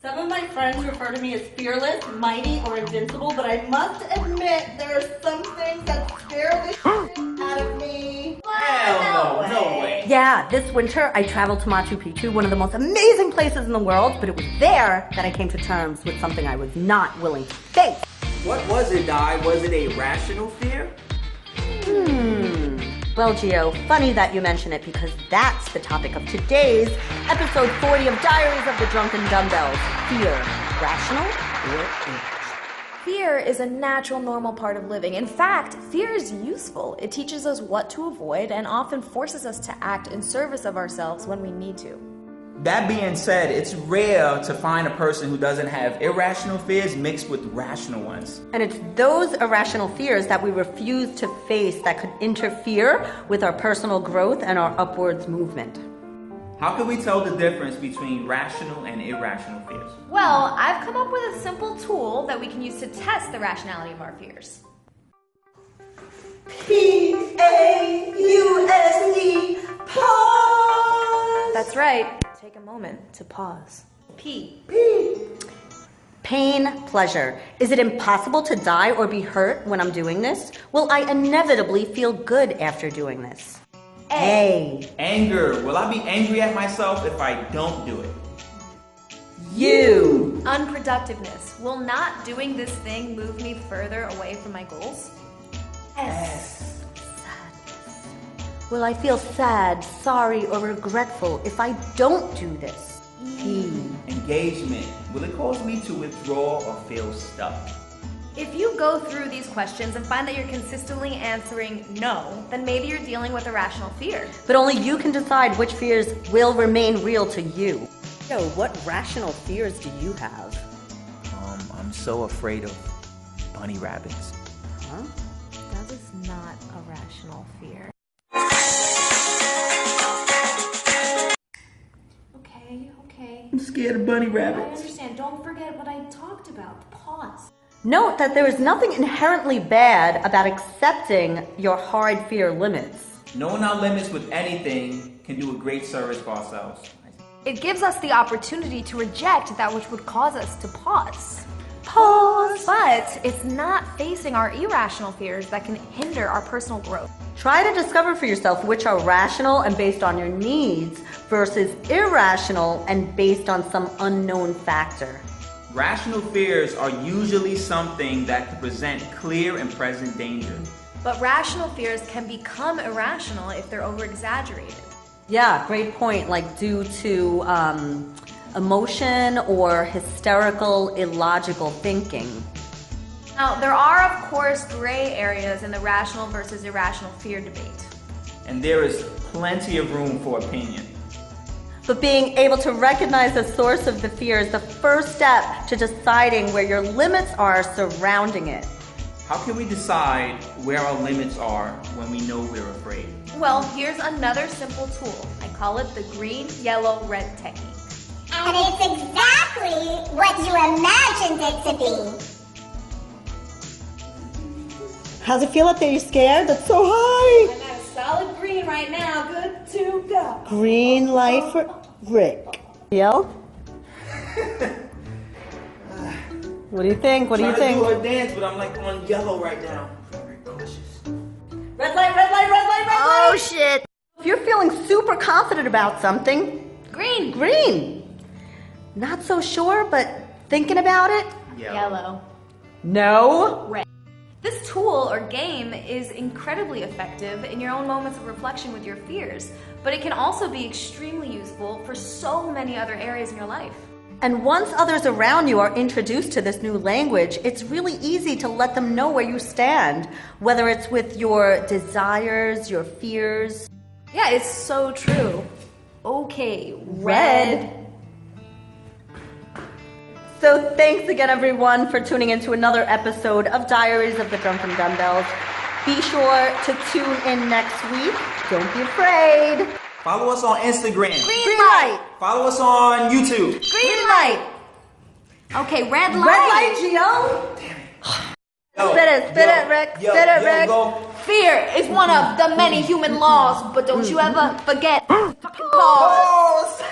Some of my friends refer to me as fearless, mighty, or invincible, but I must admit there are some things that scare the shit out of me. Hell no, no way. Yeah, this winter I traveled to Machu Picchu, one of the most amazing places in the world, but it was there that I came to terms with something I was not willing to face. What was it, Di? Was it a rational fear? Well, Gio, funny that you mention it because that's the topic of today's episode 40 of Diaries of the Drunken Dumbells. Fear, rational or irrational? Fear is a natural, normal part of living. In fact, fear is useful. It teaches us what to avoid and often forces us to act in service of ourselves when we need to. That being said, it's rare to find a person who doesn't have irrational fears mixed with rational ones. And it's those irrational fears that we refuse to face that could interfere with our personal growth and our upwards movement. How can we tell the difference between rational and irrational fears? Well, I've come up with a simple tool that we can use to test the rationality of our fears. P-A-U-S-E, pause. That's right. Take a moment to pause. P. Pain, pleasure. Is it impossible to die or be hurt when I'm doing this? Will I inevitably feel good after doing this? A. Anger. Will I be angry at myself if I don't do it? U. Unproductiveness. Will not doing this thing move me further away from my goals? S. Will I feel sad, sorry, or regretful if I don't do this? P. Engagement. Will it cause me to withdraw or feel stuck? If you go through these questions and find that you're consistently answering no, then maybe you're dealing with a rational fear. But only you can decide which fears will remain real to you. So, what rational fears do you have? I'm so afraid of bunny rabbits. Huh? That is not a rational fear. Okay. I'm scared of bunny I rabbits. understand. Don't forget what I talked about. Pause. Note that there is nothing inherently bad about accepting your hard fear limits. Knowing our limits with anything can do a great service for ourselves. It gives us the opportunity to reject that which would cause us to pause. Pause. But it's not facing our irrational fears that can hinder our personal growth. Try to discover for yourself which are rational and based on your needs versus irrational and based on some unknown factor. Rational fears are usually something that can present clear and present danger. But rational fears can become irrational if they're over-exaggerated. Yeah, great point. Like due to emotion or hysterical, illogical thinking. Now, there are, of course, gray areas in the rational versus irrational fear debate. And there is plenty of room for opinion. But being able to recognize the source of the fear is the first step to deciding where your limits are surrounding it. How can we decide where our limits are when we know we're afraid? Well, here's another simple tool. I call it the green, yellow, red technique. And it's exactly what you imagined it to be. How's it feel up there? You scared? That's so high. I'm at a solid green right now. Good to go. Green light for Rick. Yell? What do you think? What do you Trying think? to do a dance, but I'm like on yellow right now. Very cautious. Red light, red light, red light, red light! Oh shit! If you're feeling super confident about something, Green. green. Not so sure, but thinking about it, Yellow. no. Red. This tool or game is incredibly effective in your own moments of reflection with your fears, but it can also be extremely useful for so many other areas in your life. And once others around you are introduced to this new language, it's really easy to let them know where you stand, whether it's with your desires, your fears. Yeah, it's so true. Okay, red. So thanks again, everyone, for tuning in to another episode of Diaries of the Drunken Dumbells. Be sure to tune in next week. Don't be afraid. Follow us on Instagram. Green light. Follow us on YouTube. Green light. Okay, red light. Red light, Gio. Yo, Spit it, Rick. yo, Spit it, yo, Rick. go. Fear is one of the many human laws, but don't you ever forget fucking pause. Pause.